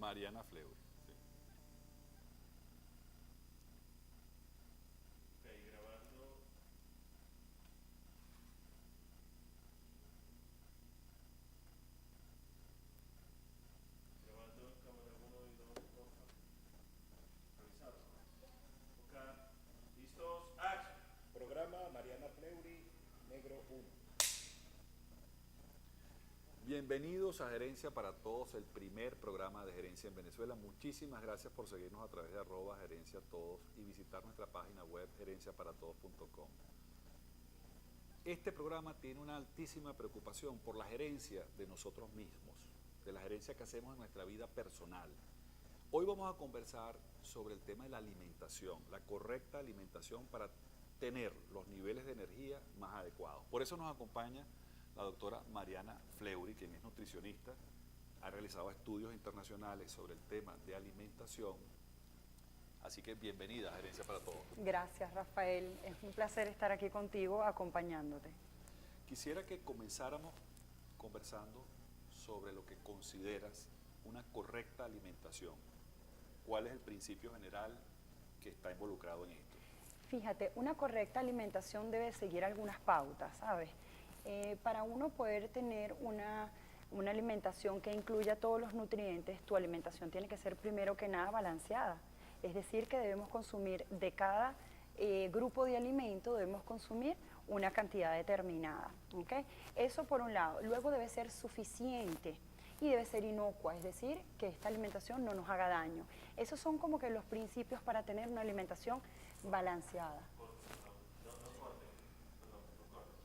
Mariana Fleury. Sí. Ok, grabando. Grabando en cámara 1 y 2, porfa. Revisado. Ok. ¿Listos? Action. Programa Mariana Fleury, negro 1. Bienvenidos a Gerencia para Todos, el primer programa de gerencia en Venezuela. Muchísimas gracias por seguirnos a través de @gerenciatodos y visitar nuestra página web gerenciaparatodos.com. Este programa tiene una altísima preocupación por la gerencia de nosotros mismos, de la gerencia que hacemos en nuestra vida personal. Hoy vamos a conversar sobre el tema de la alimentación, la correcta alimentación para tener los niveles de energía más adecuados. Por eso nos acompaña la doctora Mariana Fleury, quien es nutricionista, ha realizado estudios internacionales sobre el tema de alimentación. Así que bienvenida a Gerencia para Todos. Gracias, Rafael. Es un placer estar aquí contigo acompañándote. Quisiera que comenzáramos conversando sobre lo que consideras una correcta alimentación. ¿Cuál es el principio general que está involucrado en esto? Fíjate, una correcta alimentación debe seguir algunas pautas, ¿sabes? Para uno poder tener una alimentación que incluya todos los nutrientes, tu alimentación tiene que ser primero que nada balanceada. Es decir, que debemos consumir de cada grupo de alimento, debemos consumir una cantidad determinada, ¿ok? Eso por un lado. Luego debe ser suficiente y debe ser inocua, es decir, que esta alimentación no nos haga daño. Esos son como que los principios para tener una alimentación balanceada. No corte, perdón, no corte.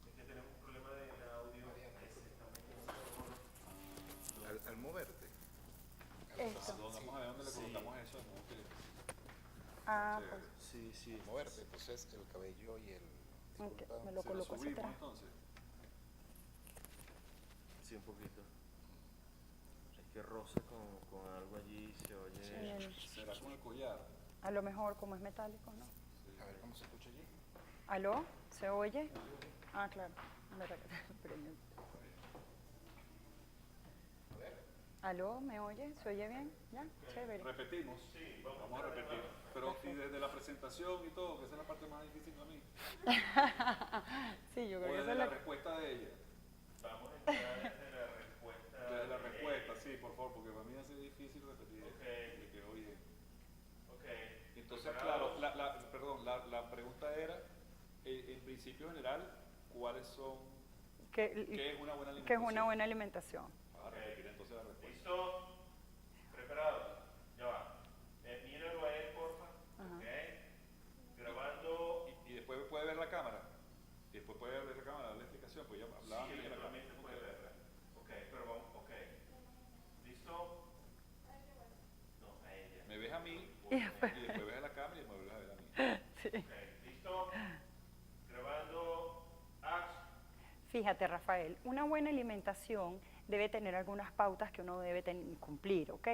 Es que tenemos un problema de audio. Al moverte. Esto. Vamos a ver dónde le colocamos eso. Ah, Sí. pues, Sí. Al moverte, entonces el cabello y el... ok, disculpa, me lo ¿Se lo coloco hacia subimos atrás. entonces? Sí, un poquito. Es que rosa con algo allí, se oye. ¿Será con el collar? A lo mejor como es metálico, ¿no? Sí. A ver cómo se escucha allí. ¿Aló? ¿Se oye? Ah, claro. Espérenme. A ver. ¿Aló? ¿Me oye? ¿Se oye bien? ¿Ya? Chévere. Repetimos. Sí, Vamos a repetir. Pero y desde la presentación y todo, que esa es la parte más difícil para mí. Sí, yo O creo que esa desde es la la... respuesta de ella. Vamos a entrar desde la respuesta. Desde la de respuesta, ella. sí, por favor, porque para mí hace difícil repetir. Ok. Me quedó bien. Ok. Entonces, ¿Preparados? claro, la pregunta era, en principio general, ¿cuáles son, qué es una buena alimentación? que es una buena alimentación. Vamos a repetir entonces la respuesta. ¿Listo? ¿Preparados? Ya va. Míralo a él, porfa. Ajá. Ok. Grabando. Y después puede ver la cámara. Y después puede ver la cámara, darle explicación, pues ya hablaba Sí, bien la cámara. eventualmente puede verla. Ok, pero vamos. Ok. ¿Listo? No, a ella. Me ves a mí, Y y después- después ves a la cámara y me vuelves a ver a mí. Sí. Ok, ¿listo? Grabando. Action. Fíjate, Rafael, una buena alimentación debe tener algunas pautas que uno debe cumplir, ¿ok?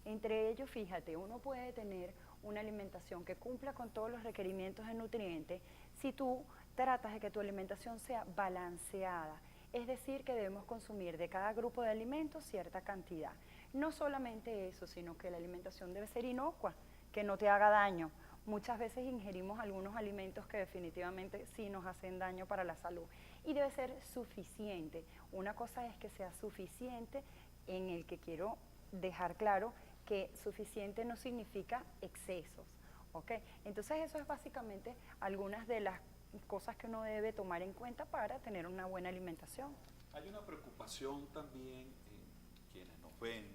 Entre ellos, fíjate, uno puede tener una alimentación que cumpla con todos los requerimientos de nutrientes si tú tratas de que tu alimentación sea balanceada. Es decir, que debemos consumir de cada grupo de alimentos cierta cantidad. No solamente eso, sino que la alimentación debe ser inocua, que no te haga daño. Muchas veces ingerimos algunos alimentos que definitivamente sí nos hacen daño para la salud y debe ser suficiente. Una cosa es que sea suficiente, en el que quiero dejar claro que suficiente no significa excesos, ¿ok? Entonces eso es básicamente algunas de las cosas que uno debe tomar en cuenta para tener una buena alimentación. Hay una preocupación también en quienes nos ven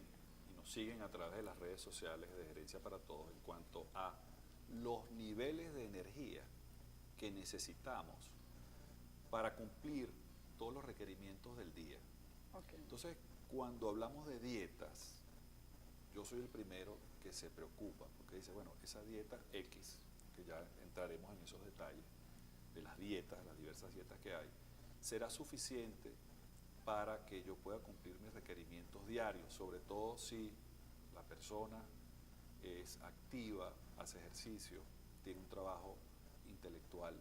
y nos siguen a través de las redes sociales de Gerencia para Todos en cuanto a los niveles de energía que necesitamos para cumplir todos los requerimientos del día. Okay. Entonces, cuando hablamos de dietas, yo soy el primero que se preocupa, porque dice, bueno, esa dieta X, que ya entraremos en esos detalles, de las dietas, las diversas dietas que hay, será suficiente para que yo pueda cumplir mis requerimientos diarios, sobre todo si la persona es activa, hace ejercicio, tiene un trabajo intelectual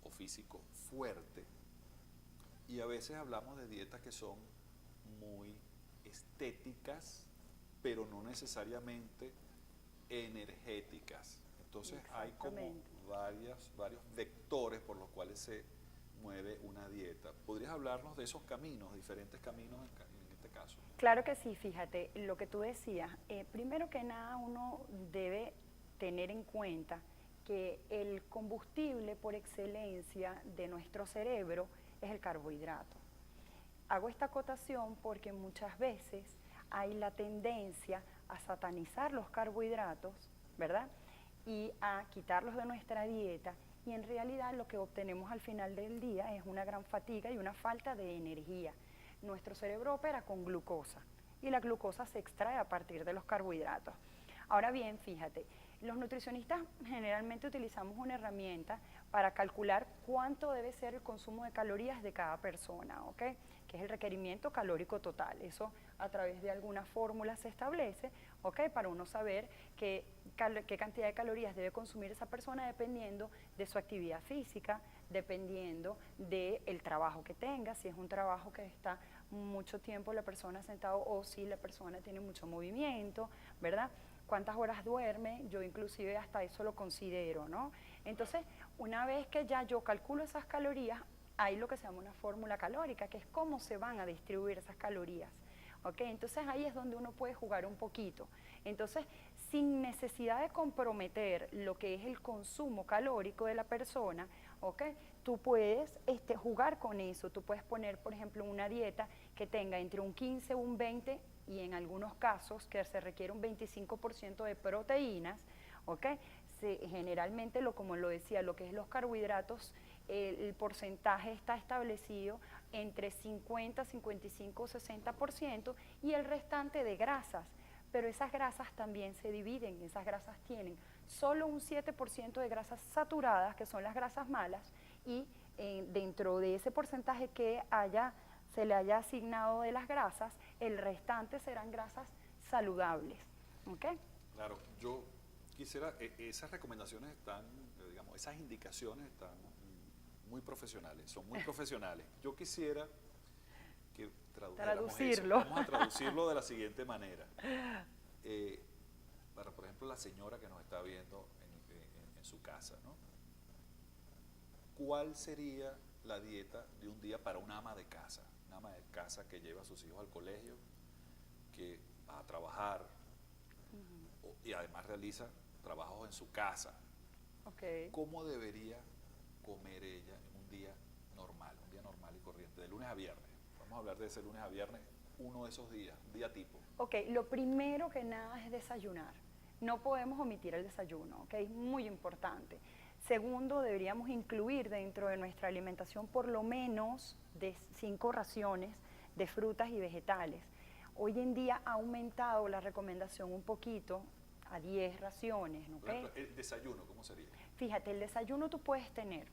o físico fuerte. Y a veces hablamos de dietas que son muy estéticas, pero no necesariamente energéticas. Entonces hay como Exactamente. varios vectores por los cuales se mueve una dieta. ¿Podrías hablarnos de esos caminos, diferentes caminos en este caso? Claro que sí, fíjate, lo que tú decías, primero que nada uno debe tener en cuenta que el combustible por excelencia de nuestro cerebro es el carbohidrato. Hago esta acotación porque muchas veces hay la tendencia a satanizar los carbohidratos, ¿verdad? Y a quitarlos de nuestra dieta, y en realidad lo que obtenemos al final del día es una gran fatiga y una falta de energía. Nuestro cerebro opera con glucosa y la glucosa se extrae a partir de los carbohidratos. Ahora bien, fíjate, los nutricionistas generalmente utilizamos una herramienta para calcular cuánto debe ser el consumo de calorías de cada persona, ¿ok? Que es el requerimiento calórico total. Eso a través de alguna fórmula se establece, ¿ok? Para uno saber qué cantidad de calorías debe consumir esa persona dependiendo de su actividad física, dependiendo del trabajo que tenga, si es un trabajo que está mucho tiempo la persona sentado o si la persona tiene mucho movimiento, ¿verdad? Cuántas horas duerme, yo inclusive hasta eso lo considero, ¿no? Entonces, una vez que ya yo calculo esas calorías, hay lo que se llama una fórmula calórica, que es cómo se van a distribuir esas calorías. ¿Ok? Entonces ahí es donde uno puede jugar un poquito. Entonces, sin necesidad de comprometer lo que es el consumo calórico de la persona, ¿ok? Tú puedes jugar con eso. Tú puedes poner, por ejemplo, una dieta que tenga entre un 15, un 20 y en algunos casos que se requiere un 25% de proteínas, ¿ok? Generalmente, como lo decía, lo que es los carbohidratos, el porcentaje está establecido entre 50, 55, 60% y el restante de grasas. Pero esas grasas también se dividen, esas grasas tienen solo un 7% de grasas saturadas, que son las grasas malas, y dentro de ese porcentaje que se le haya asignado de las grasas, el restante serán grasas saludables. ¿Ok? Claro, yo quisiera, esas recomendaciones están, digamos, esas indicaciones están muy profesionales, son muy profesionales. Yo quisiera que tradujéramos eso. Traducirlo. Vamos a traducirlo de la siguiente manera. Para, por ejemplo, la señora que nos está viendo en su casa, ¿no? ¿Cuál sería la dieta de un día para una ama de casa? Una ama de casa que lleva a sus hijos al colegio, que va a trabajar y además realiza trabajos en su casa. Okay. ¿Cómo debería comer ella en un día normal y corriente, de lunes a viernes? Vamos a hablar de ese lunes a viernes, uno de esos días, un día tipo. Ok, lo primero que nada es desayunar. No podemos omitir el desayuno, ok, es muy importante. Segundo, deberíamos incluir dentro de nuestra alimentación por lo menos de 5 raciones de frutas y vegetales. Hoy en día ha aumentado la recomendación un poquito a 10 raciones, ¿ok? Por ejemplo, el desayuno, ¿cómo sería? Fíjate, el desayuno tú puedes tener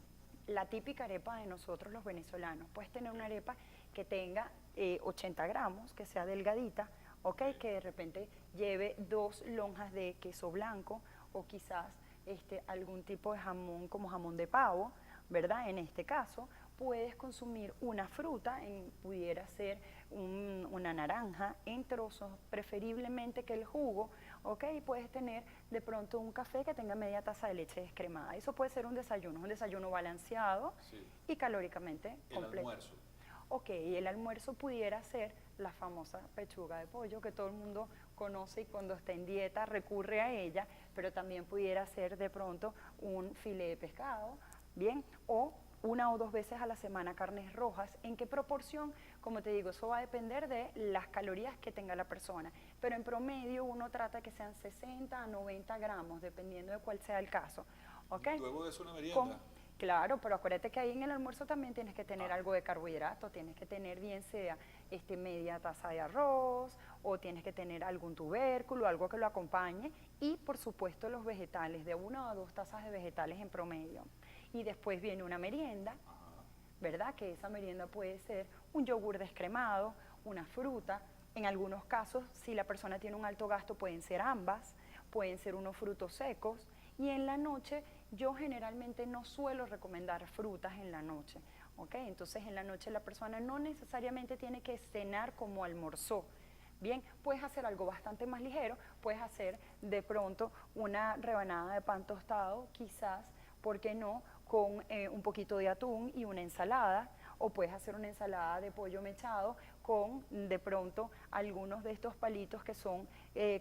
la típica arepa de nosotros los venezolanos. Puedes tener una arepa que tenga 80 gramos, que sea delgadita, ¿ok? Que de repente lleve 2 lonjas de queso blanco o quizás algún tipo de jamón como jamón de pavo, ¿verdad? En este caso, puedes consumir una fruta, pudiera ser una naranja en trozos, preferiblemente que el jugo, ¿ok? Y puedes tener de pronto un café que tenga media taza de leche descremada. Eso puede ser un desayuno balanceado, sí, y calóricamente completo. El almuerzo. Ok, el almuerzo pudiera ser la famosa pechuga de pollo que todo el mundo conoce y cuando está en dieta recurre a ella, pero también pudiera ser de pronto un filé de pescado, ¿bien? O 1 o 2 veces a la semana carnes rojas. ¿En qué proporción? Como te digo, eso va a depender de las calorías que tenga la persona, pero en promedio uno trata que sean 60 a 90 gramos, dependiendo de cuál sea el caso. ¿Okay? Luego de eso una merienda. Claro, pero acuérdate que ahí en el almuerzo también tienes que tener algo de carbohidrato, tienes que tener bien sea media taza de arroz o tienes que tener algún tubérculo, algo que lo acompañe y por supuesto los vegetales, de 1 a 2 tazas de vegetales en promedio. Y después viene una merienda, ¿verdad? Que esa merienda puede ser un yogur descremado, una fruta, en algunos casos si la persona tiene un alto gasto pueden ser ambas, pueden ser unos frutos secos y en la noche yo generalmente no suelo recomendar frutas en la noche, ¿ok? Entonces en la noche la persona no necesariamente tiene que cenar como almorzó, Bien, puedes hacer algo bastante más ligero, puedes hacer de pronto una rebanada de pan tostado, quizás, ¿por qué no?, con un poquito de atún y una ensalada, o puedes hacer una ensalada de pollo mechado con de pronto algunos de estos palitos que son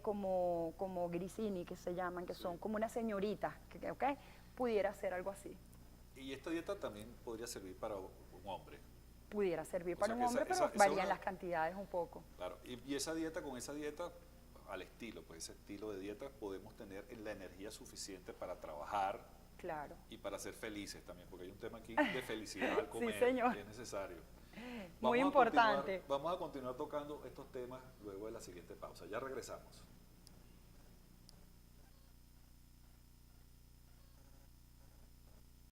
como grissini, que se llaman, que son como una señorita, ¿ok? Pudiera ser algo así. Y esta dieta también podría servir para un hombre. Pudiera servir O para sea un que hombre, pero esa varían una- las cantidades un poco. Claro, y esa dieta, con esa dieta, al estilo, pues ese estilo de dieta, podemos tener la energía suficiente para trabajar Claro. y para ser felices también, porque hay un tema aquí de felicidad al Sí, comer, señor. que es necesario. Muy a importante. vamos a continuar tocando estos temas luego de la siguiente pausa. Ya regresamos.